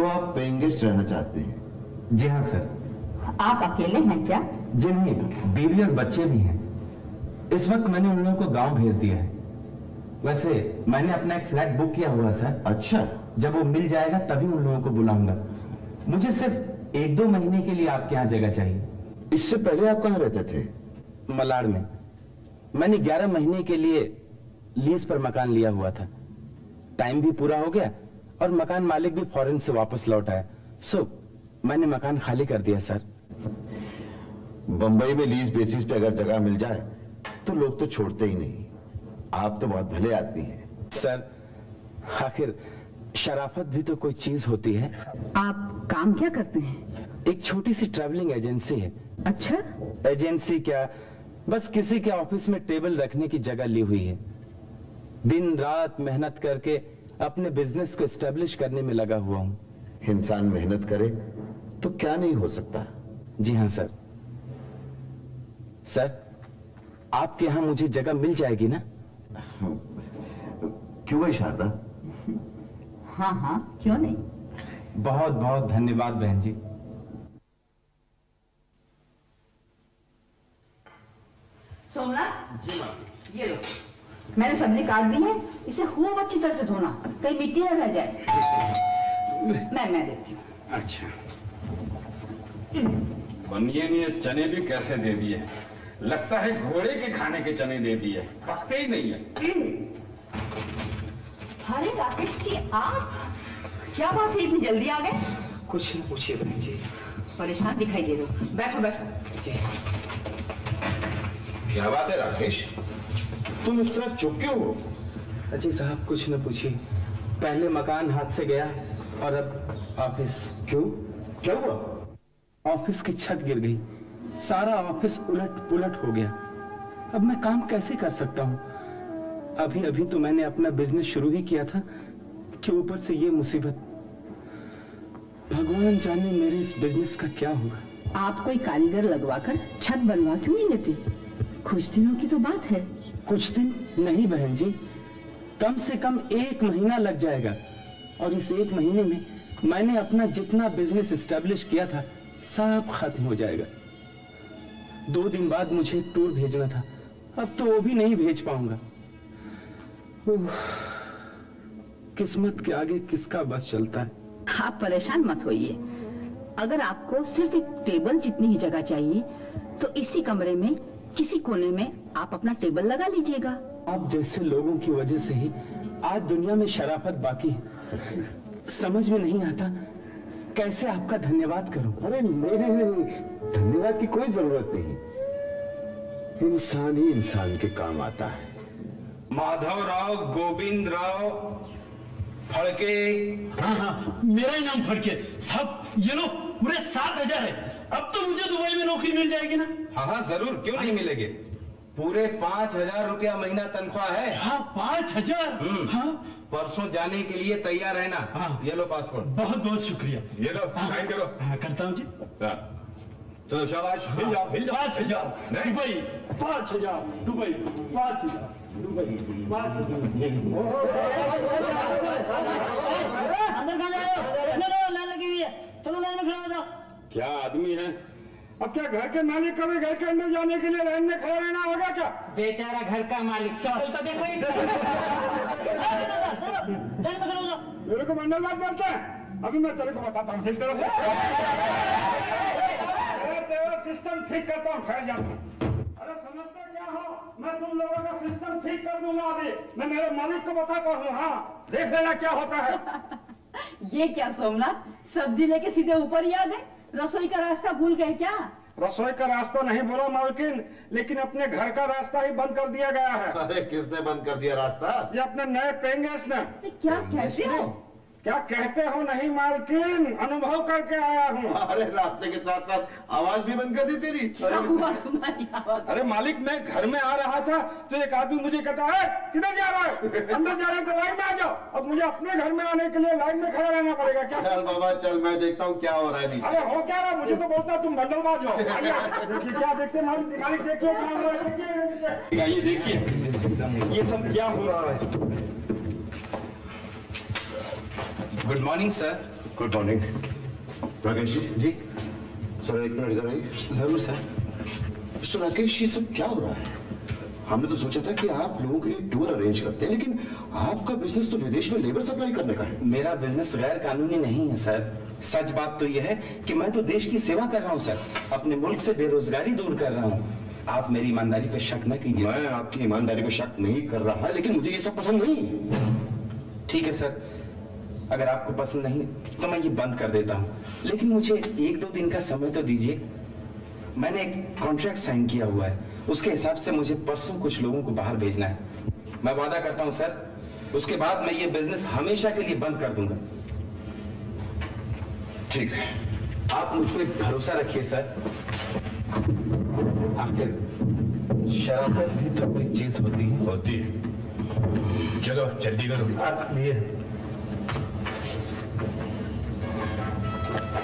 तो आप paying guest रहना चाहते हैं? जी हाँ सर। आप अकेले हैं क्या? जी नहीं, बीवी और बच्चे भी हैं। इस वक्त मैंने उन लोगों को गांव भेज दिया है। वैसे मैंने अपना एक फ्लैट बुक किया हुआ सर। अच्छा, जब वो मिल जाएगा तभी उन लोगों को बुलाऊंगा। मुझे सिर्फ 1-2 महीने के लिए आपके यहाँ जगह चाहिए। इससे पहले आप कहाँ रहते थे? मलाड में। मैंने 11 महीने के लिए लीज पर मकान लिया हुआ था। टाइम भी पूरा हो गया और मकान मालिक भी फॉरेन से वापस लौट आया, सो मैंने मकान खाली कर दिया सर। बंबई में लीज बेसिस पे अगर जगह मिल जाए तो लोग तो छोड़ते ही नहीं। आप तो बहुत भले आदमी हैं। सर, आखिर शराफत भी तो कोई चीज होती है। आप काम क्या करते हैं? एक छोटी सी ट्रैवलिंग एजेंसी है। अच्छा, एजेंसी क्या, बस किसी के ऑफिस में टेबल रखने की जगह ली हुई है। दिन रात मेहनत करके अपने बिजनेस को एस्टेब्लिश करने में लगा हुआ हूँ। इंसान मेहनत करे तो क्या नहीं हो सकता। जी हाँ सर। सर, आपके यहाँ मुझे जगह मिल जाएगी ना? क्यों भाई शारदा? हाँ हाँ, क्यों नहीं। बहुत बहुत धन्यवाद बहन जी। सोमनाथ जी, ये लो, मैंने सब्जी काट दी है, इसे खूब अच्छी तरह से धोना, कहीं मिट्टी न रह जाए। मैं देती हूँ। अच्छा, बनिए ने चने भी कैसे दे दिए, लगता है घोड़े के खाने के चने दे दिए, पकते ही नहीं है। अरे राकेश जी, आप क्या बात है, इतनी जल्दी आ गए? कुछ न पूछिए बहन जी। परेशान दिखाई दे रहे हो, बैठो बैठो। जी। क्या बात है राकेश, तुम इस तरह चुप क्यों हो? अजी साहब, कुछ न पूछिए। पहले मकान हाथ से गया और अब ऑफिस। क्यों, क्या हुआ? ऑफिस की छत गिर गई, सारा ऑफिस उलट पुलट हो गया। अब मैं काम कैसे कर सकता हूँ? अभी अभी तो मैंने अपना बिजनेस शुरू ही किया था कि ऊपर से ये मुसीबत। भगवान जाने मेरे इस बिजनेस का क्या होगा। आप कोई कारीगर लगवाकर छत बनवा क्यों नहीं लेते? कुछ दिनों की तो बात है। कुछ दिन नहीं बहन जी, कम से कम 1 महीना लग जाएगा। और इस 1 महीने में मैंने अपना जितना बिजनेस एस्टेब्लिश किया था सब खत्म हो जाएगा। 2 दिन बाद मुझे एक टूर भेजना था, अब तो वो भी नहीं भेज पाऊंगा। किस्मत के आगे किसका बस चलता है। आप परेशान मत होइए। अगर आपको सिर्फ एक टेबल जितनी ही जगह चाहिए तो इसी कमरे में किसी कोने में आप अपना टेबल लगा लीजिएगा। आप जैसे लोगों की वजह से ही आज दुनिया में शराफत बाकी है। समझ में नहीं आता कैसे आपका धन्यवाद करूं। अरे नहीं, धन्यवाद की कोई जरूरत नहीं। इंसान ही इंसान के काम आता है। माधवराव गोविंद राव फड़के। हाँ, मेरा ही नाम फड़के साहब। ये लो, पूरे 7,000 है। अब तो मुझे दुबई में नौकरी मिल जाएगी ना? हाँ जरूर, क्यों नहीं मिलेगी। पूरे 5,000 रुपया महीना तनख्वाह है। हाँ, 5,000। हाँ, परसों जाने के लिए तैयार रहना। हाँ। ये लो पासपोर्ट। बहुत बहुत शुक्रिया। ये लो, साइन करो। हाँ, करता हूँ जी। चलो शाबाश, हिल जाओ, हिल जाओ। 5,000 दुबई, 5,000 दुबई, 5,000 दुबई, 5,000। अंदर कहाँ जा रहे हो? लाइन लगी हुई है, चलो लाइन में खड़ा हो जाओ। क्या आदमी है। अब क्या घर के मालिक का भी घर के अंदर जाने के लिए लाइन में खड़ा रहना होगा क्या? बेचारा घर का मालिक, शक्ल तो देखो इसकी। लाइन में खड़ा हो जाओ। मेरे को मंडल बात बोलते हैं। अभी मैं तेरे को बताता हूँ ठीक तरह से। तेरा सिस्टम ठीक करता हूँ, ठहर जाता हूँ। अरे समझते क्या हो, मैं तुम लोगों का सिस्टम ठीक कर दूंगा। अभी मैं मेरे मालिक को बताता हूँ। हाँ, देख लेना क्या होता है। ये क्या सोमनाथ, सब्जी लेके सीधे ऊपर ही आ गए? रसोई का रास्ता भूल गए क्या? रसोई का रास्ता नहीं बोला मालकिन, लेकिन अपने घर का रास्ता ही बंद कर दिया गया है। अरे किसने बंद कर दिया रास्ता? ये अपने नए पेंगेस ने। क्या कहते हो? क्या कहते हो नहीं मालकिन, अनुभव करके आया हूँ। अरे रास्ते के साथ साथ आवाज भी बंद कर दी तेरी। क्या हुआ तुम्हारी आवाज? अरे मालिक, मैं घर में आ रहा था तो एक आदमी मुझे कहता है, किधर जा रहा है? अंदर जा रहे हैं तो लाइन में आ जाओ। अब मुझे अपने घर में आने के लिए लाइन में खड़ा रहना पड़ेगा क्या? चल बाबा चल, मैं देखता हूँ क्या हो रहा है। अरे हो क्या रहा, मुझे तो बोलता तुम बंडलबाज हो। देखिए क्या देखते मालिक, मालिक देखिए क्या हो रहा है। ये देखिए, ये सब क्या हो रहा है? Good morning sir. Good morning Rakesh ji. जी सर एक मिनट इधर आइए। जरूर सर। मिस्टर राकेश, ये सब क्या हो रहा है? हमने तो सोचा था कि आप लोगों के लिए टूर अरेंज करते हैं, लेकिन आपका बिजनेस तो विदेश में लेबर सप्लाई करने का है। मेरा बिजनेस गैर कानूनी नहीं है सर। सच बात तो यह है कि मैं तो देश की सेवा कर रहा हूँ सर, अपने मुल्क से बेरोजगारी दूर कर रहा हूँ। आप मेरी ईमानदारी पे शक न कीजिए। मैं आपकी ईमानदारी पे शक नहीं कर रहा, लेकिन मुझे ये सब पसंद नहीं। ठीक है सर, अगर आपको पसंद नहीं तो मैं ये बंद कर देता हूँ, लेकिन मुझे 1-2 दिन का समय तो दीजिए। मैंने एक कॉन्ट्रैक्ट साइन किया हुआ है, उसके हिसाब से मुझे परसों कुछ लोगों को बाहर भेजना है। मैं वादा करता हूँ सर, उसके बाद मैं ये बिजनेस हमेशा के लिए बंद कर दूंगा। ठीक है, आप मुझ पर भरोसा रखिए सर। आखिर शराफत भी तो कोई चीज होती है। होती है। चलो जल्दी करो।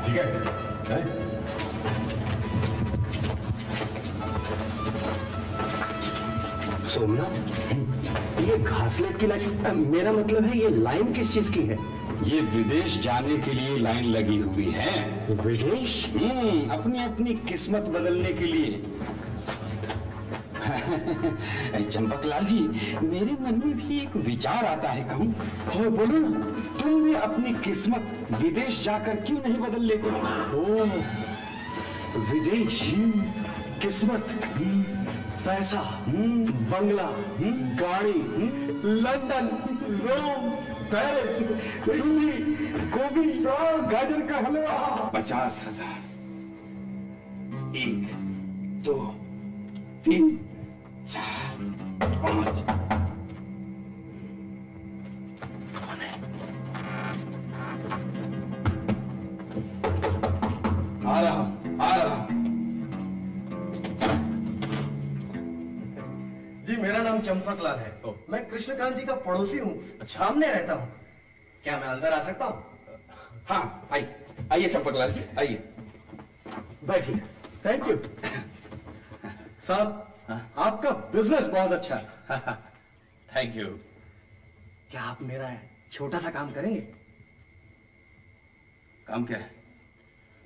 ठीक है? सोमनाथ, ये घासलेट की लाइन, मेरा मतलब है ये लाइन किस चीज की है? ये विदेश जाने के लिए लाइन लगी हुई है। विदेश? अपनी अपनी किस्मत बदलने के लिए। चंपकलाल जी, मेरे मन में भी एक विचार आता है, कहूँ? हाँ बोलो ना। तुम भी अपनी किस्मत विदेश जाकर क्यों नहीं बदल लेते? ओह, विदेश, किस्मत, पैसा, बंगला, गाड़ी, लंदन, रोम, पेरिस, इटली, गोभी, गाजर का हलवा। 50,000। 1, 2, 3, 4, 5। आ रहा हूं। जी, मेरा नाम चंपकलाल है। मैं कृष्णकांत जी का पड़ोसी हूँ, सामने रहता हूँ। क्या मैं अंदर आ सकता हूँ? हाँ, आइए चंपकलाल जी, आइए। बैठिए। थैंक यू साहब। आपका बिजनेस बहुत अच्छा है। Thank you. क्या आप मेरा छोटा सा काम करेंगे? काम क्या है?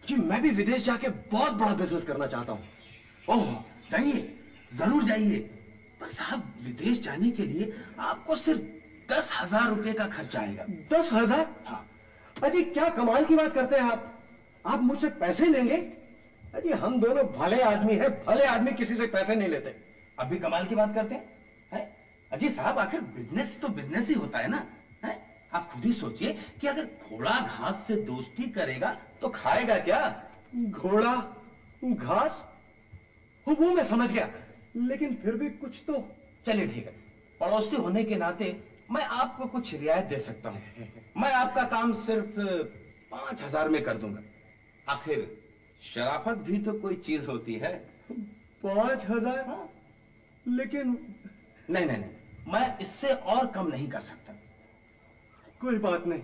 जी, मैं भी विदेश जाके बहुत बड़ा बिजनेस करना चाहता हूँ। ओह, जाइए, जरूर जाइए। पर साहब, विदेश जाने के लिए आपको सिर्फ 10,000 रुपए का खर्चा आएगा। 10,000? हाँ। अजी, क्या कमाल की बात करते हैं आप मुझसे पैसे लेंगे? अजी, हम दोनों भले आदमी हैं, भले आदमी किसी से पैसे नहीं लेते। अब भी कमाल की बात करते हैं? अजी साहब, आखिर बिजनेस तो बिजनेस ही होता है ना। है? आप खुद ही सोचिए कि अगर घोड़ा घास से दोस्ती करेगा तो खाएगा क्या? घोड़ा घास? वो मैं समझ गया, लेकिन फिर भी कुछ तो। चलिए ठीक है, पड़ोसी होने के नाते मैं आपको कुछ रियायत दे सकता हूं। मैं आपका काम सिर्फ 5,000 में कर दूंगा। आखिर शराफत भी तो कोई चीज होती है। 5,000? हाँ। लेकिन नहीं, मैं इससे और कम नहीं कर सकता। कोई बात नहीं।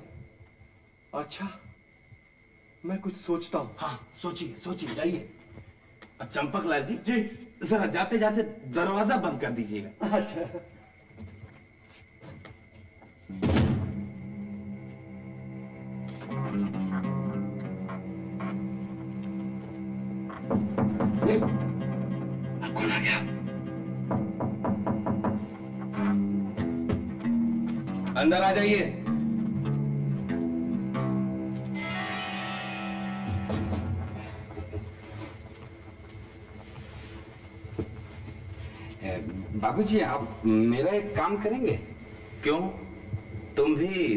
अच्छा, मैं कुछ सोचता हूँ। हाँ, सोचिए, जाइए। और चंपकलाल जी, जरा जाते जाते दरवाजा बंद कर दीजिएगा। अच्छा। कौन आ गया? अंदर आ जाइए। बाबूजी, आप मेरा एक काम करेंगे? क्यों? तुम भी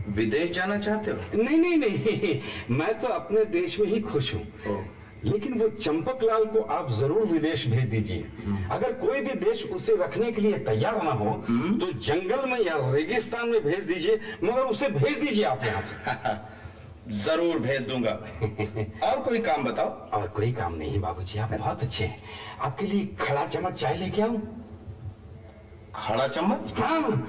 विदेश जाना चाहते हो? नहीं, मैं तो अपने देश में ही खुश हूँ। लेकिन वो चंपकलाल को आप जरूर विदेश भेज दीजिए। अगर कोई भी देश उसे रखने के लिए तैयार ना हो तो जंगल में या रेगिस्तान में भेज दीजिए, मगर उसे भेज दीजिए आप यहाँ से। जरूर भेज दूंगा। और कोई काम बताओ। और कोई काम नहीं बाबूजी, आप बहुत अच्छे हैं। आपके लिए खड़ा चम्मच चाय लेके आऊं? खड़ा चम्मच? हाँ,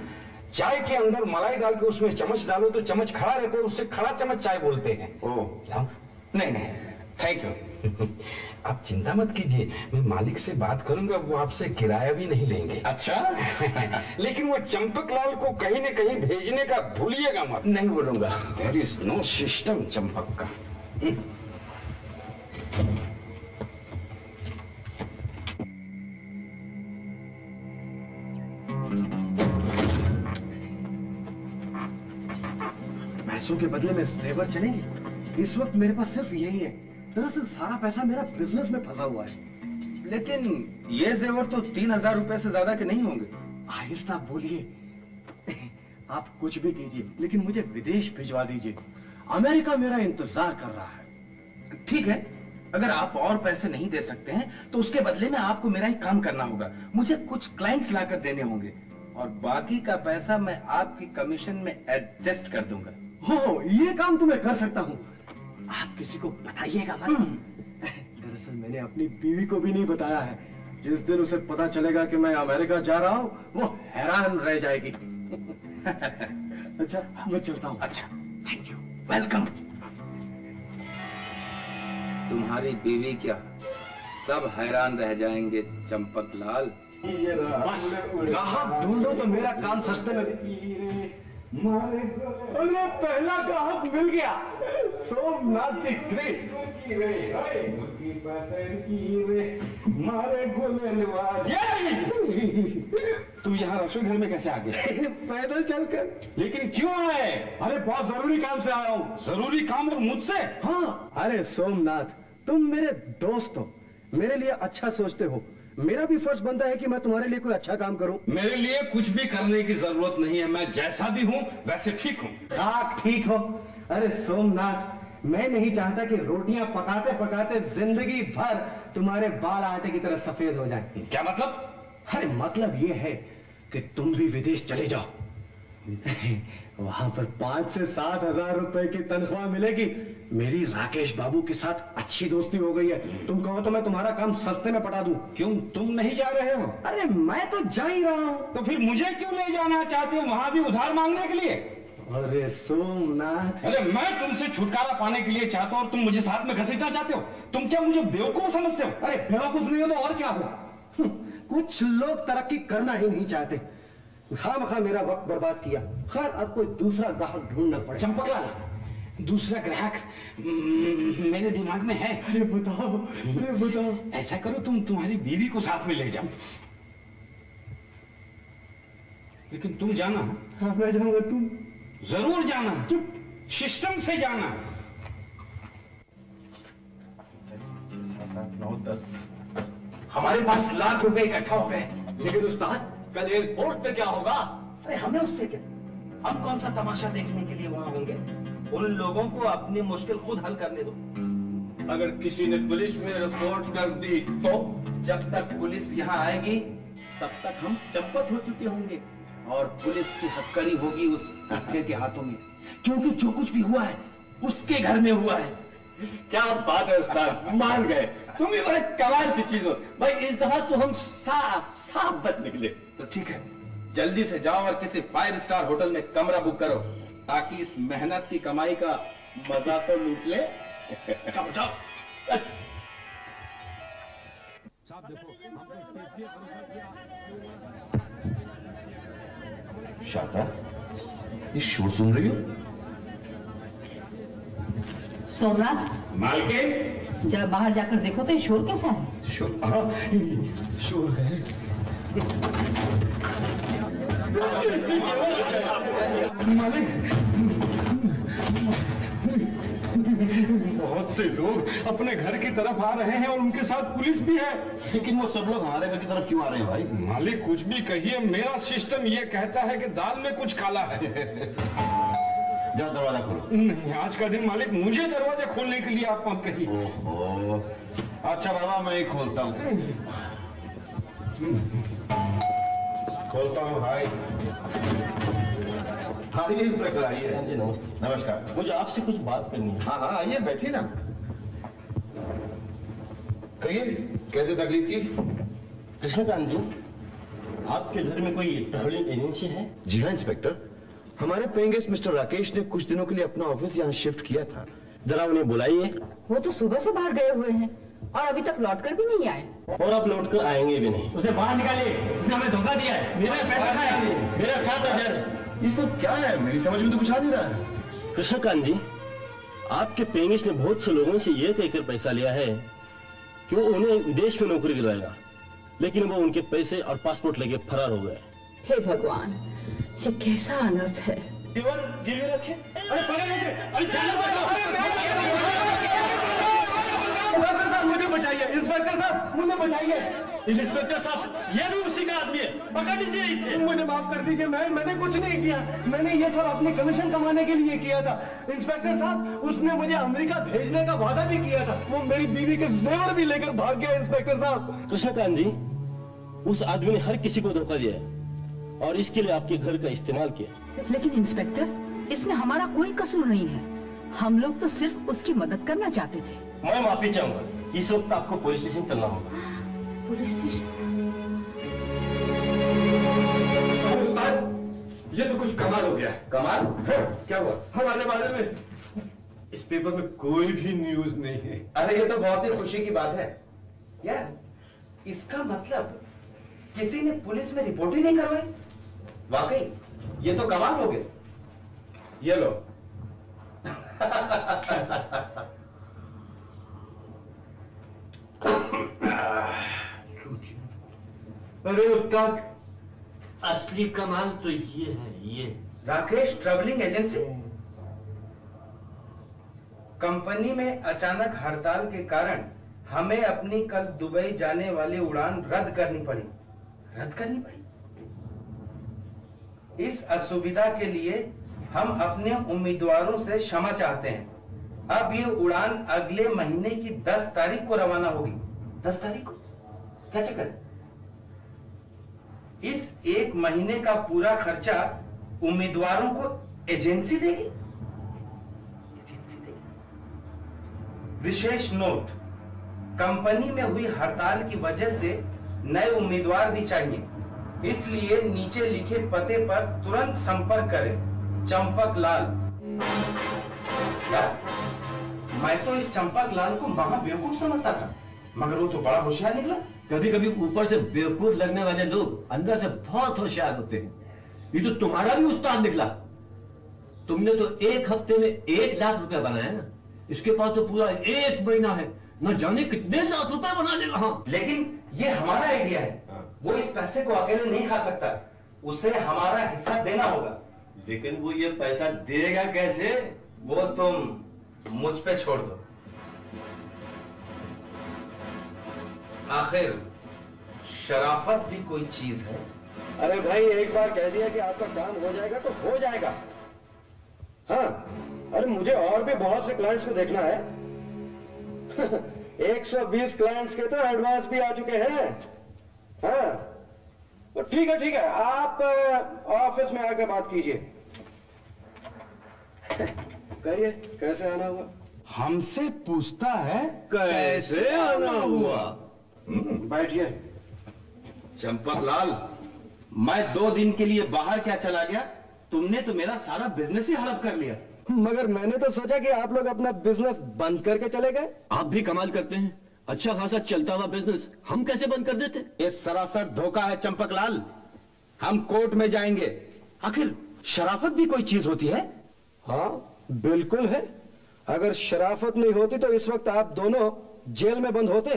चाय के अंदर मलाई डाल के उसमें चम्मच डालो तो चम्मच खड़ा रहता है, उससे खड़ा चम्मच चाय बोलते हैं। ओह, लाओ? नहीं, थैंक यू। आप चिंता मत कीजिए, मैं मालिक से बात करूंगा, वो आपसे किराया भी नहीं लेंगे। अच्छा? लेकिन वो चंपकलाल को कहीं न कहीं भेजने का भूलिएगा मत। नहीं बोलूंगा। There is no system Champak का। पैसों के बदले में जेवर चलेंगे? इस वक्त मेरे पास सिर्फ यही है। दरअसल सारा पैसा मेरा बिजनेस में फंसा हुआ है। लेकिन ये जेवर तो 3000 रुपए से ज्यादा के नहीं होंगे। आहिस्ता बोलिए। आप कुछ भी कीजिए, लेकिन मुझे विदेश भिजवा दीजिए। अमेरिका मेरा इंतजार कर रहा है। ठीक है, अगर आप और पैसे नहीं दे सकते हैं तो उसके बदले में आपको मेरा ही काम करना होगा। मुझे कुछ क्लाइंट्स लाकर देने होंगे और बाकी का पैसा मैं आपकी कमीशन में एडजस्ट कर दूंगा। हो, ये काम तो मैं कर सकता हूँ। आप किसी को बताइएगा मत। दरअसल मैंने अपनी बीवी को भी नहीं बताया है। जिस दिन उसे पता चलेगा कि मैं अमेरिका जा रहा हूँ, वो हैरान रह जाएगी। अच्छा, मैं चलता हूँ। अच्छा, थैंक यू, वेलकम। तुम्हारी बीवी क्या, सब हैरान रह जाएंगे चंपकलाल। बस ग्राहक ढूंढो तो मेरा काम सस्ते में। अरे पहला ग्राहक मिल गया। Somnath the great. तू यहाँ रसोई घर में कैसे आ गया? पैदल चलकर। लेकिन क्यों आए? अरे बहुत जरूरी काम से आया हूँ। जरूरी काम और मुझसे? हाँ। अरे सोमनाथ, तुम मेरे दोस्त हो, मेरे लिए अच्छा सोचते हो। मेरा भी फर्ज बनता है कि मैं तुम्हारे लिए कोई अच्छा काम करूं। मेरे लिए कुछ भी करने की जरूरत नहीं है, मैं जैसा भी हूँ वैसे ठीक हूँ। आप ठीक हो? अरे सोमनाथ, मैं नहीं चाहता कि रोटियां पकाते पकाते जिंदगी भर तुम्हारे बाल आटे की तरह सफेद हो जाएं। क्या मतलब? अरे मतलब ये है कि तुम भी विदेश चले जाओ। वहां पर 5 से 7 हजार रुपए की तनख्वाह मिलेगी। मेरी राकेश बाबू के साथ अच्छी दोस्ती हो गई है। तुम कहो तो मैं तुम्हारा काम सस्ते में पटा दूं। क्यों, तुम नहीं जा रहे हो? अरे मैं तो जा ही रहा हूं। तो फिर मुझे क्यों ले जाना चाहते हो वहां भी उधार मांगने के लिए? अरे सोमनाथ, अरे मैं तुमसे छुटकारा पाने के लिए चाहता हूँ और तुम मुझे साथ में घसीटना चाहते हो। तुम क्या मुझे बेवकूफ समझते हो? अरे बेवकूफ नहीं हो तो और क्या हो? कुछ लोग तरक्की करना ही नहीं चाहते। खामखा मेरा वक्त बर्बाद किया। खैर, अब कोई दूसरा ग्राहक ढूंढना पड़े। चंपकलाल, दूसरा ग्राहक मेरे दिमाग में है। अरे बताओ, अरे बताओ। ऐसा करो, तुम तुम्हारी बीवी को साथ में ले जाओ। लेकिन तुम जाना। हाँ, मैं जाऊंगा। तुम जरूर जाना। चुप। सिस्टम से जाना। 7, 8, 9, 10 हमारे पास लाख रुपए इकट्ठा हो गए। लेकिन उस्ताद, कल एयरपोर्ट पे क्या होगा? अरे हमें उससे क्या, हम कौन सा तमाशा देखने के लिए वहां होंगे? उन लोगों को अपनी मुश्किल खुद हल करने दो। अगर किसी ने पुलिस में रिपोर्ट कर दी तो? जब तक पुलिस यहाँ आएगी तब तक हम चंपत हो चुके होंगे और पुलिस की हथकड़ी होगी उस पुट्ठे के हाथों में, क्योंकि जो कुछ भी हुआ है उसके घर में हुआ है। क्या बात है उस्ताद, मान गए। तुम भी बड़े कमाल की चीज हो भाई। इस दफा तो हम साफ साफ बच निकले। तो ठीक है, जल्दी से जाओ और किसी 5 स्टार होटल में कमरा बुक करो ताकि इस मेहनत की कमाई का मजा तो लूट ले। जाओ जाओ। शारदा, ये शोर सुन रही हो? सोमनाथ, मालकिन, जरा बाहर जाकर देखो तो ये शोर कैसा है? शोर? हाँ, शोर है। मालिक, बहुत से लोग अपने घर की तरफ आ रहे हैं और उनके साथ पुलिस भी है। लेकिन वो सब लोग हमारे घर की तरफ क्यों आ रहे हैं भाई? मालिक कुछ भी कहिए, मेरा सिस्टम ये कहता है कि दाल में कुछ काला है। जाओ दरवाजा खोलो। नहीं, आज का दिन मालिक मुझे दरवाजा खोलने के लिए आप मत कहिए। ओहो, अच्छा बाबा, मैं ही खोलता हूँ। खोलता हूँ भाई। हाँ ये इंस्पेक्टर आइए। जी नमस्ते। नमस्कार। मुझे आपसे कुछ बात करनी है। हाँ हाँ आइए, बैठिए ना। कहिए, कैसे तकलीफ की? कृष्णकांत जी, आपके घर में कोई ट्रैवलिंग एजेंसी है? जी हाँ इंस्पेक्टर, हमारे पेइंग गेस्ट मिस्टर राकेश ने कुछ दिनों के लिए अपना ऑफिस यहाँ शिफ्ट किया था। जरा उन्हें बुलाइए। वो तो सुबह से बाहर गए हुए हैं और अभी तक लौट कर भी नहीं आए। और अब लौट कर आएंगे भी नहीं। उसे बाहर निकालिए, उसने हमें धोखा दिया है। मेरा पैसा खाया, मेरा 7,000। ये सब क्या है? मेरी समझ में तो कुछ आ नहीं रहा है। कृष्णकांत जी, आपके पेंगिश ने बहुत से लोगों से यह कहकर पैसा लिया है कि वो उन्हें विदेश में नौकरी दिलवाएगा, लेकिन वो उनके पैसे और पासपोर्ट लेके फरार हो गए। हे भगवान, ये कैसा अनर्थ है। जेल में रखे। मुझे बचाइए इंस्पेक्टर साहब, मुझे बचाइए। इंस्पेक्टर साहब, ये भी उसी का आदमी है, पकड़ लीजिए इसे। मुझे माफ कर दीजिए, मैंने कुछ नहीं किया। मैंने ये सब अपनी कमीशन कमाने के लिए किया था। इंस्पेक्टर साहब, उसने मुझे अमेरिका भेजने का वादा भी किया था। वो मेरी बीवी के जेवर भी लेकर भाग गया। इंस्पेक्टर साहब, कृष्णकांत जी, उस आदमी ने हर किसी को धोखा दिया है और इसके लिए आपके घर का इस्तेमाल किया। लेकिन इंस्पेक्टर, इसमें हमारा कोई कसूर नहीं है। हम लोग तो सिर्फ उसकी मदद करना चाहते थे। मैं माफी चाहूंगा, इस वक्त आपको पुलिस स्टेशन चलना होगा। Police station? ये तो कुछ कमाल हो गया। कमाल? क्या हुआ? हमारे बारे में इस पेपर में कोई भी न्यूज नहीं है। अरे ये तो बहुत ही खुशी की बात है यार। इसका मतलब किसी ने पुलिस में रिपोर्ट ही नहीं करवाई। वाकई ये तो कमाल हो गया। ये लो। अरे उस्ताद, असली कमाल तो ये है, ये राकेश ट्रैवलिंग एजेंसी। कंपनी में अचानक हड़ताल के कारण हमें अपनी कल दुबई जाने वाली उड़ान रद्द करनी पड़ी। इस असुविधा के लिए हम अपने उम्मीदवारों से क्षमा चाहते हैं। अब ये उड़ान अगले महीने की 10 तारीख को रवाना होगी। 10 तारीख को क्या चक्कर है? इस 1 महीने का पूरा खर्चा उम्मीदवारों को एजेंसी देगी। विशेष नोट, कंपनी में हुई हड़ताल की वजह से नए उम्मीदवार भी चाहिए, इसलिए नीचे लिखे पते पर तुरंत संपर्क करें। चंपक लाल। यार, मैं तो इस चंपक लाल को महा बेवकूफ समझता था, मगर वो तो बड़ा होशियार निकला। कभी कभी ऊपर से बेवकूफ लगने वाले लोग अंदर से बहुत होशियार होते हैं। ये तो तुम्हारा भी उस्ताद निकला। तुमने तो 1 हफ्ते में 1 लाख रुपया बनाया ना। इसके पास तो पूरा 1 महीना है, न जाने कितने लाख रुपए बना लेगा। हाँ, लेकिन ये हमारा आइडिया है। वो इस पैसे को अकेले नहीं खा सकता, उसे हमारा हिस्सा देना होगा। लेकिन वो ये पैसा देगा कैसे? वो तुम मुझ पे छोड़ दो। आखिर शराफत भी कोई चीज है। अरे भाई, एक बार कह दिया कि आपका काम हो जाएगा तो हो जाएगा। हाँ, अरे मुझे और भी बहुत से क्लाइंट्स को देखना है। 120 क्लाइंट्स के तो एडवांस भी आ चुके हैं। हाँ, तो ठीक है, आप ऑफिस में आकर बात कीजिए। कहिए, कैसे आना हुआ? हमसे पूछता है कैसे आना हुआ? बैठिए। चंपक लाल, मैं 2 दिन के लिए बाहर क्या चला गया, तुमने तो मेरा सारा बिजनेस ही हड़प कर लिया। मगर मैंने तो सोचा कि आप लोग अपना बिजनेस बंद करके चले गए। आप भी कमाल करते हैं। अच्छा खासा चलता हुआ बिजनेस हम कैसे बंद कर देते? ये सरासर धोखा है चंपक लाल। हम कोर्ट में जाएंगे। आखिर शराफत भी कोई चीज होती है। हाँ, बिल्कुल है। अगर शराफत नहीं होती तो इस वक्त आप दोनों जेल में बंद होते।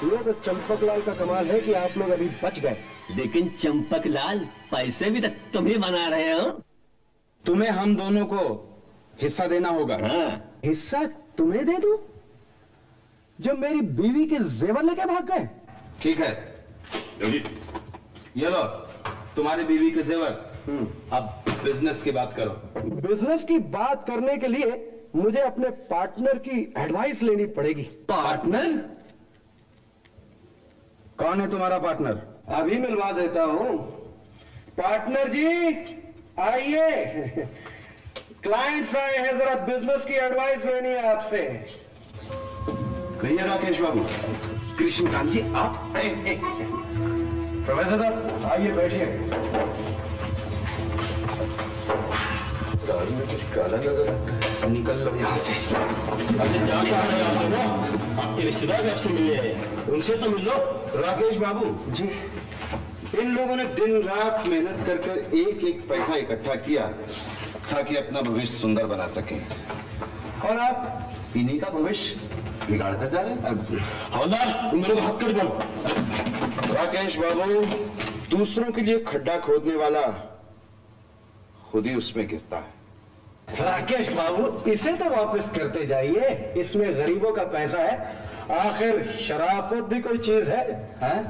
ये तो चंपक लाल का कमाल है कि आप लोग अभी बच गए। लेकिन चंपक लाल, पैसे भी तक तुम्हें बना रहे हो। तुम्हें हम दोनों को हिस्सा देना होगा। हाँ। हिस्सा तुम्हें दे दूं, जो मेरी बीवी के जेवर लेके भाग गए? ठीक है, ये लो तुम्हारी बीवी के जेवर। अब बिजनेस की बात करो। बिजनेस की बात करने के लिए मुझे अपने पार्टनर की एडवाइस लेनी पड़ेगी। पार्टनर? कौन है तुम्हारा पार्टनर? अभी मिलवा देता हूं। पार्टनर जी आइए, क्लाइंट्स आए हैं, जरा बिजनेस की एडवाइस लेनी है आपसे। कहिए राकेश बाबू। कृष्णकांत जी आप? प्रोफेसर साहब आइए, बैठिए। दाल में कुछ काला नजर आता है। निकल लो यहाँ से। अरे जा कहाँ रहे आप दोनों? आपके रिश्तेदार भी आपसे मिलने हैं, उनसे तो मिल लो। राकेश बाबू जी, इन लोगों ने दिन रात मेहनत कर कर एक एक पैसा इकट्ठा किया ताकि अपना भविष्य सुंदर बना सके, और आप इन्हीं का भविष्य बिगाड़ कर जा रहे हैं। हवलदार, तुम मेरे को हक्कड़ दो। राकेश बाबू, दूसरों के लिए खड्डा खोदने वाला खुद ही उसमें गिरता है। राकेश बाबू, इसे तो वापस करते जाइए, इसमें गरीबों का पैसा है, आखिर शराफत भी कोई चीज है, हैं?